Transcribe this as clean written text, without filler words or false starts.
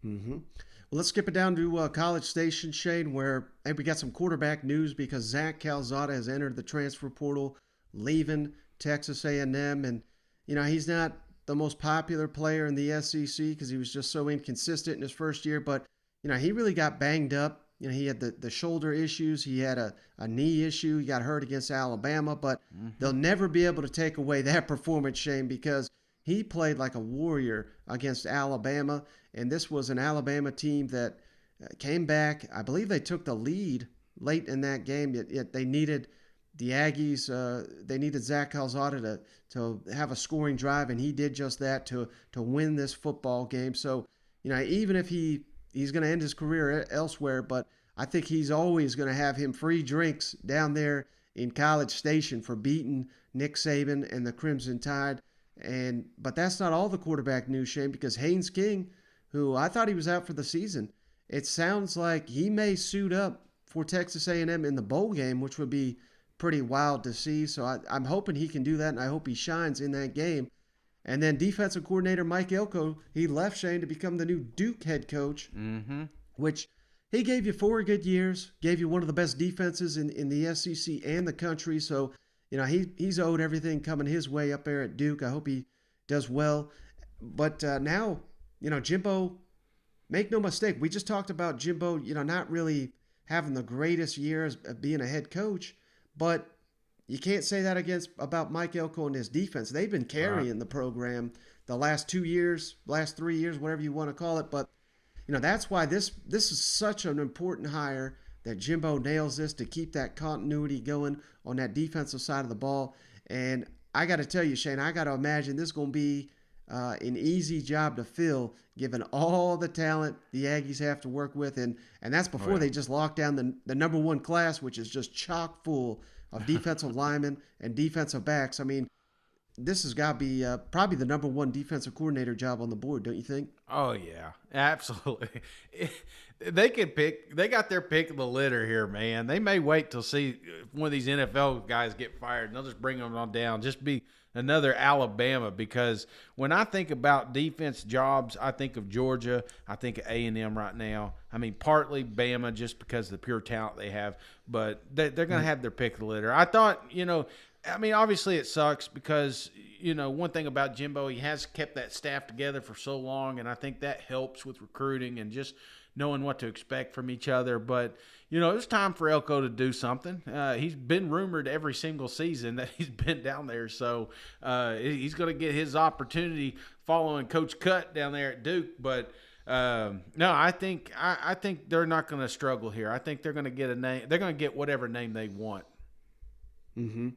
Mm-hmm. Well, let's skip it down to College Station, Shane, where hey, we got some quarterback news because Zach Calzada has entered the transfer portal, leaving Texas A&M, and he's not the most popular player in the SEC because he was just so inconsistent in his first year. But he really got banged up. He had the shoulder issues. He had a knee issue. He got hurt against Alabama, but Hmm. they'll never be able to take away that performance, Shane, because he played like a warrior against Alabama. And this was an Alabama team that came back. I believe they took the lead late in that game. Yet they needed the Aggies. They needed Zach Calzada to have a scoring drive, and he did just that to win this football game. So even if he's going to end his career elsewhere, but I think he's always going to have him free drinks down there in College Station for beating Nick Saban and the Crimson Tide. But that's not all the quarterback news, Shane, because Haynes King, who I thought he was out for the season, it sounds like he may suit up for Texas A&M in the bowl game, which would be pretty wild to see. So I'm hoping he can do that, and I hope he shines in that game. And then defensive coordinator Mike Elko, he left Shane to become the new Duke head coach, Hmm. which he gave you 4 good years, gave you one of the best defenses in the SEC and the country. So, he's owed everything coming his way up there at Duke. I hope he does well. But now, Jimbo, make no mistake, we just talked about Jimbo, not really having the greatest years of being a head coach, but you can't say that about Mike Elko and his defense. They've been Right. carrying the program the last 2 years, last 3 years, whatever you want to call it. But that's why this is such an important hire that Jimbo nails this to keep that continuity going on that defensive side of the ball. And I got to tell you, Shane, I got to imagine this is going to be an easy job to fill, given all the talent the Aggies have to work with, and that's Oh before yeah. they just lock down the number one class, which is just chock full of defensive linemen and defensive backs. I mean, this has got to be probably the number one defensive coordinator job on the board, don't you think? Oh yeah, absolutely. They could pick. They got their pick of the litter here, man. They may wait till see one of these NFL guys get fired, and they'll just bring them on down. Just be another Alabama, because when I think about defense jobs, I think of Georgia. I think of A&M right now. I mean, partly Bama just because of the pure talent they have, but they're going to have their pick of the litter. I thought, I mean, obviously it sucks because, one thing about Jimbo, he has kept that staff together for so long, and I think that helps with recruiting and just knowing what to expect from each other. But, it's time for Elko to do something. He's been rumored every single season that he's been down there, so he's going to get his opportunity following Coach Cut down there at Duke. But no, I think they're not going to struggle here. I think they're going to get a name. They're going to get whatever name they want. Mm-hmm.